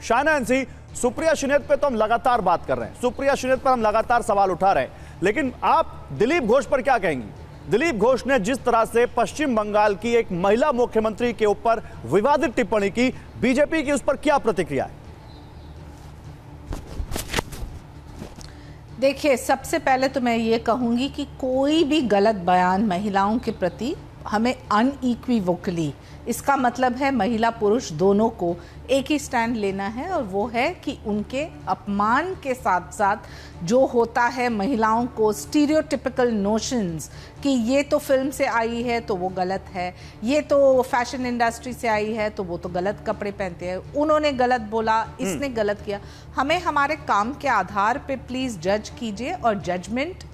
शाहना अंसी, सुप्रिया श्रीनेत पे तो हम लगातार बात कर रहे हैं, सुप्रिया श्रीनेत पर हम लगातार सवाल उठा रहे हैं, लेकिन आप दिलीप घोष पर क्या कहेंगी? दिलीप घोष ने जिस तरह से पश्चिम बंगाल की एक महिला मुख्यमंत्री के ऊपर विवादित टिप्पणी की, बीजेपी की उस पर क्या प्रतिक्रिया है? देखिए, सबसे पहले तो मैं ये कहूंगी कि कोई भी गलत बयान महिलाओं के प्रति हमें अनइक्विवोकली, इसका मतलब है महिला पुरुष दोनों को एक ही स्टैंड लेना है, और वो है कि उनके अपमान के साथ साथ जो होता है महिलाओं को स्टीरियोटिपिकल नोशंस कि ये तो फिल्म से आई है तो वो गलत है, ये तो फैशन इंडस्ट्री से आई है तो वो तो गलत कपड़े पहनते हैं, उन्होंने गलत बोला, इसने गलत किया। हमें हमारे काम के आधार पे प्लीज़ जज कीजिए, और जजमेंट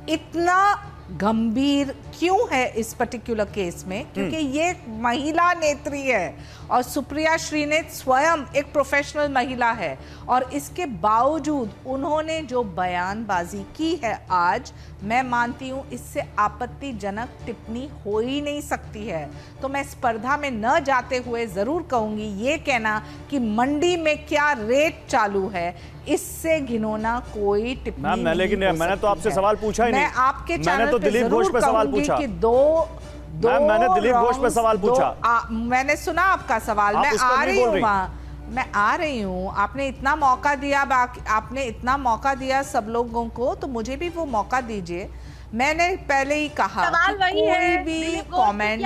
इतना गंभीर क्यों है इस पर्टिकुलर केस में, क्योंकि ये महिला नेत्री है और सुप्रिया श्रीनेत स्वयं एक प्रोफेशनल महिला है, और इसके बावजूद उन्होंने जो बयानबाजी की है आज, मैं मानती हूँ इससे आपत्तिजनक टिप्पणी हो ही नहीं सकती है। तो मैं स्पर्धा में न जाते हुए ज़रूर कहूँगी, ये कहना कि मंडी में क्या रेट चालू है, इससे घिनौना कोई टिप्पणी नहीं। लेकिन मैंने तो आपसे सवाल पूछा ही नहीं। मैं आपके मैंने तो दिलीप घोष पे सवाल पूछा कि मैंने दिलीप घोष पे सवाल पूछा। मैंने सुना आपका सवाल, मैं आ रही हूँ वहाँ, मैं आ रही हूँ। आपने इतना मौका दिया, आपने इतना मौका दिया सब लोगों को, तो मुझे भी वो मौका दीजिए। मैंने पहले ही कहा सवाल वही कोई भी कमेंट,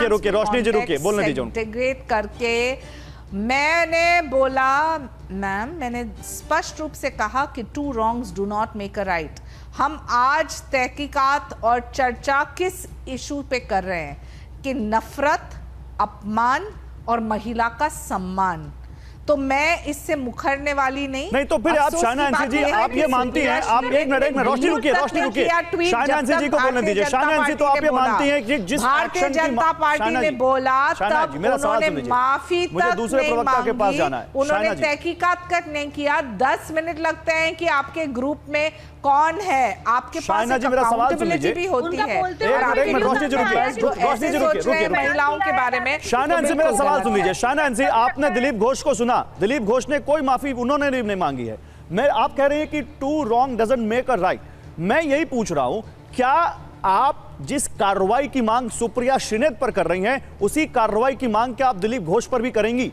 रुकिए रोशनी जी, रुकिए, बोलने दीजिए उनको। इंटीग्रेट करके मैंने बोला, मैम, मैंने स्पष्ट रूप से कहा कि two wrongs do not make a right. हम आज तहकीकात और चर्चा किस इशू पे कर रहे हैं कि नफरत, अपमान और महिला का सम्मान। तो मैं इससे मुखरने वाली नहीं। तो फिर आप शाहना अंसी जी, आप ये मानती हैं, आप एक मिनट रोशनी रुकिए, शाहना अंसी जी को बोलने दीजिए। शाहना अंसी, तो आप ये मानती हैं कि जिस भारतीय जनता पार्टी ने बोला तब उन्होंने माफी तक दूसरे प्रवक्ता के पास जाना है। उन्होंने तहकीकात तक नहीं किया। 10 मिनट लगते हैं कि आपके ग्रुप में कौन है, आपके पास अकाउंटेबिलिटी भी होती है। महिलाओं के बारे में शाहना अंसी, मेरा सवाल सुन लीजिए। शाहना अंसी, आपने दिलीप घोष को सुना, दिलीप घोष ने कोई माफी उन्होंने नहीं मांगी है। मैं, आप कह रहे हैं कि two wrong doesn't make a right. मैं यही पूछ रहा हूं, क्या आप जिस कार्रवाई की मांग सुप्रिया श्रीनेत पर कर रही हैं, उसी कार्रवाई की मांग क्या आप दिलीप घोष पर भी करेंगी?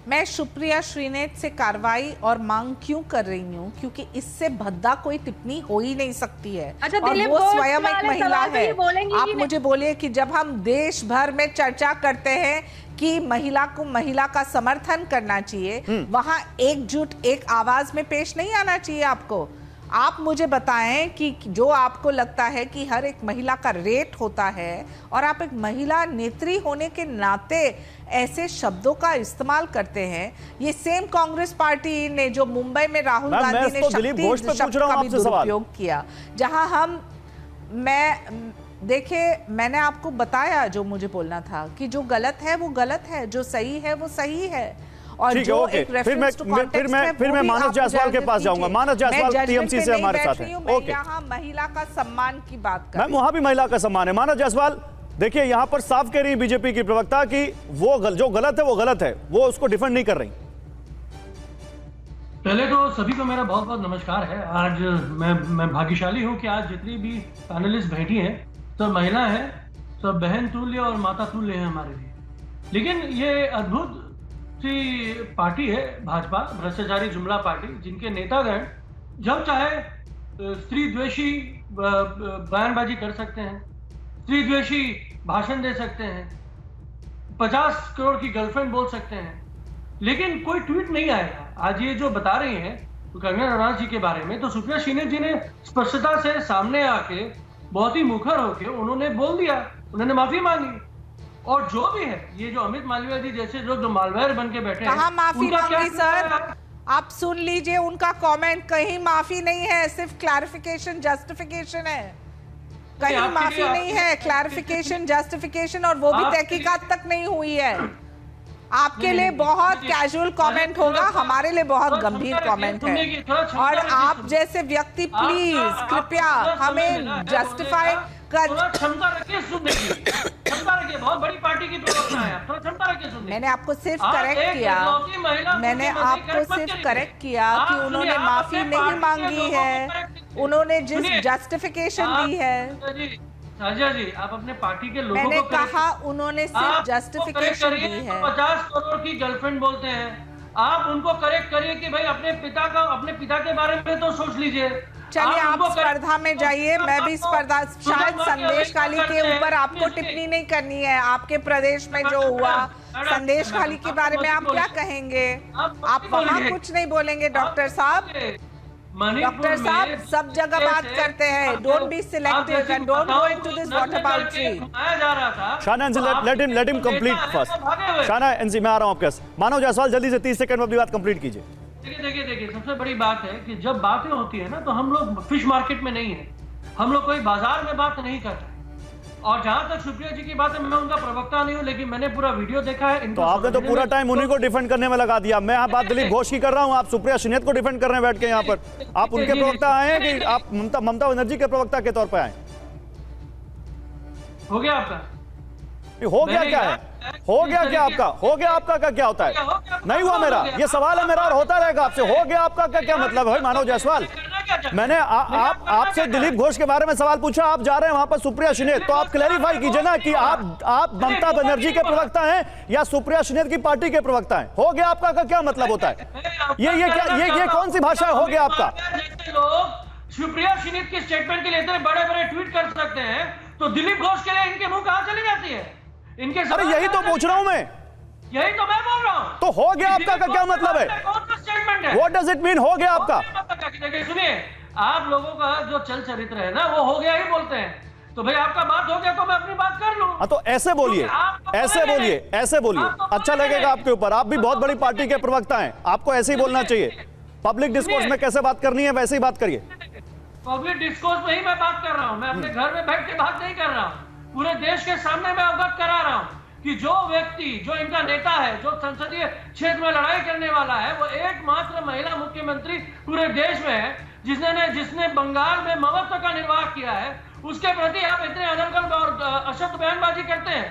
मैं सुप्रिया श्रीनेत से कार्रवाई और मांग क्यों कर रही हूँ, क्योंकि इससे भद्दा कोई टिप्पणी हो ही नहीं सकती है। अच्छा, और वो स्वयं एक महिला है। आप कि मुझे बोलिए कि जब हम देश भर में चर्चा करते हैं कि महिला को महिला का समर्थन करना चाहिए, वहां एकजुट एक आवाज में पेश नहीं आना चाहिए आपको। आप मुझे बताएं कि जो आपको लगता है कि हर एक महिला का रेट होता है, और आप एक महिला नेत्री होने के नाते ऐसे शब्दों का इस्तेमाल करते हैं। ये सेम कांग्रेस पार्टी ने जो मुंबई में राहुल गांधी ने शब्द का भी दुरुपयोग किया, जहां देखिए, मैंने आपको बताया जो मुझे बोलना था कि जो गलत है वो गलत है, जो सही है वो सही है। और जो एक रेफरेंस टू कॉन्टेक्स्ट में फिर मैं मानस जायसवाल के पास जाऊंगा। मानस जायसवाल टीएमसी से हमारे साथ हैं। ओके, यहाँ महिला का सम्मान की बात कर, मैम, वहां भी महिला का सम्मान है। मानस जायसवाल, देखिए यहां पर साफ कह रही है बीजेपी की प्रवक्ता कि वो जो गलत है वो गलत है, वो उसको डिफेंड नहीं कर रही। पहले तो सभी को मेरा बहुत बहुत नमस्कार है। आज मैं भाग्यशाली हूं कि आज जितनी भी पैनलिस्ट बैठी हैं सब महिला है, सब बहन तुल्य और माता तुल्य है हमारे लिए। लेकिन ये अद्भुत सी पार्टी है भाजपा, भ्रष्टाचारी जुमला पार्टी, जिनके नेतागण जब चाहे स्त्री द्वेषी बयानबाजी कर सकते हैं, स्त्री द्वेषी भाषण दे सकते हैं, 50 करोड़ की गर्लफ्रेंड बोल सकते हैं, लेकिन कोई ट्वीट नहीं आएगा। आज ये जो बता रही हैं कंगना रनौत जी के बारे में, तो सुप्रिया श्रीनेत जी ने स्पष्टता से सामने आके बहुत ही मुखर होके उन्होंने बोल दिया, उन्होंने माफी मांगी। और जो भी है, ये जो अमित मालवीय जी जैसे लोग जो मालवेयर बन के बैठे हैं, कहाँ माफी मांगी सर? आप सुन लीजिए उनका कमेंट, कहीं माफी नहीं है, सिर्फ क्लैरिफिकेशन जस्टिफिकेशन है। कहीं माफी नहीं है, क्लैरिफिकेशन जस्टिफिकेशन, और वो भी तहकीकात तक नहीं हुई है। आपके लिए बहुत कैजुअल कमेंट होगा, हमारे लिए बहुत गंभीर कमेंट है। और आप जैसे व्यक्ति प्लीज कृपया हमें जस्टिफाई थोड़ा क्षमता रखिए सुनने की, क्षमता रखिए। बहुत बड़ी पार्टी की प्रवक्ता है आप, थोड़ा क्षमता रखिए सुनने की। मैंने आपको सिर्फ आप करेक्ट एक किया, इकलौती महिला मैंने मुख्यमंत्री आपको करेक्ट मत सिर्फ करिए। करेक्ट किया आप कि सुनिए, उन्होंने आप माफी अपने नहीं पार्टी के मांगी लोगों को है, करेक्ट कीजिए। उन्होंने जिस सुनिए, जस्टिफिकेशन दी है, साजिया जी आप अपने पार्टी के लोगों मैंने को करेक्ट कहा उन्होंने सिर्फ आप जस्टिफिकेशन दी है। 50 करोड़ की गर्लफ्रेंड बोलते हैं, आप उनको करेक्ट करिए कि भाई अपने पिता के बारे में तो सोच लीजिए। चलिए आप उनको स्पर्धा में जाइए, मैं भी स्पर्धा, शायद संदेश खाली के ऊपर आपको टिप्पणी नहीं करनी है। आपके प्रदेश में जो हुआ संदेश खाली के बारे में आप क्या कहेंगे? आप वहाँ कुछ नहीं बोलेंगे डॉक्टर साहब। डॉक्टर साहब सब जगह बात करते हैं, don't be selective and don't go into this whataboutery. Shahna, let him complete first. Shahna एनसी, मैं आ रहा हूं आपके पास। मानव जायसवाल जल्दी से 30 सेकंड में अपनी बात कंप्लीट कीजिए। देखिए सबसे बड़ी बात है कि जब बातें होती है ना तो हम लोग फिश मार्केट में नहीं है, हम लोग कोई बाजार में बात नहीं करते। और जहां तक सुप्रिया जी की बात है, मैं उनका प्रवक्ता नहीं हूं, लेकिन मैंने पूरा वीडियो देखा है। तो आपने तो पूरा टाइम उन्हीं को डिफेंड करने में लगा दिया। मैं यहाँ बात दिलीप घोष की कर रहा हूँ, आप सुप्रिया शिनेत को डिफेंड कर रहे हैं बैठ के यहाँ पर। आप उनके प्रवक्ता आए हैं कि आप ममता बनर्जी के प्रवक्ता के तौर पर आए? हो गया आपका? हो गया क्या है? हो गया क्या आपका? हो गया आपका का क्या होता है? नहीं हुआ मेरा, ये सवाल है मेरा और होता रहेगा आपसे। हो गया आपका का क्या मतलब है मानव जायसवाल? मैंने आपसे दिलीप घोष के बारे में सवाल पूछा, आप जा रहे हैं वहां पर सुप्रिया शिनेत, तो आप क्लैरिफाई कीजिए ना कि आप ममता बनर्जी के प्रवक्ता हैं या सुप्रिया शिनेत की पार्टी के प्रवक्ता हैं। हो गया आपका का क्या मतलब होता है? ये कौन सी भाषा है हो गया आपका? लोग सुप्रिया शिनेत की स्टेटमेंट के लिए इतने बड़े बड़े ट्वीट कर सकते हैं, तो दिलीप घोष के लिए इनके मुंह कहां चली जाती है? इनके अरे यही तो पूछ रहा हूं मैं, यही तो मैं बोल रहा हूं। तो हो गया आपका का क्या मतलब है? कौन सा स्टेटमेंट है? व्हाट डज इट मीन हो गया आपका? देखिए सुनिए, आप लोगों का जो चल चरित्र है ना वो हो गया ही बोलते हैं। तो भाई आपका बात हो गया तो मैं अपनी बात कर लूं। हाँ तो ऐसे बोलिए, ऐसे बोलिए, ऐसे बोलिए, अच्छा लगेगा आपके ऊपर। आप भी बहुत बड़ी पार्टी के प्रवक्ता हैं, आपको ऐसे ही बोलना चाहिए। पब्लिक डिस्कोर्स में कैसे बात करनी है वैसे ही बात करिए। पब्लिक डिस्कोर्स में ही मैं बात कर रहा हूं, मैं अपने घर में बैठ के बात नहीं कर रहा हूं। पूरे देश के सामने मैं अवगत करा रहा हूं कि जो व्यक्ति, जो इनका नेता है, जो संसदीय क्षेत्र में लड़ाई करने वाला है, वो एकमात्र महिला मुख्यमंत्री पूरे देश में है जिसने बंगाल में ममत्व का निर्वाह किया है। उसके प्रति आप इतने अनर्गल और अशब्द बयानबाजी करते हैं,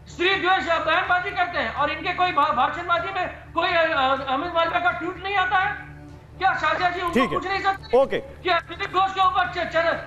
स्त्री द्वेष बयानबाजी करते हैं, और इनके कोई भाषणबाजी में कोई अमित मालवीय का ट्वीट नहीं आता है क्या? शाजिया जी उनको पूछ नहीं सकते ओके, कि दिलीप घोष के ऊपर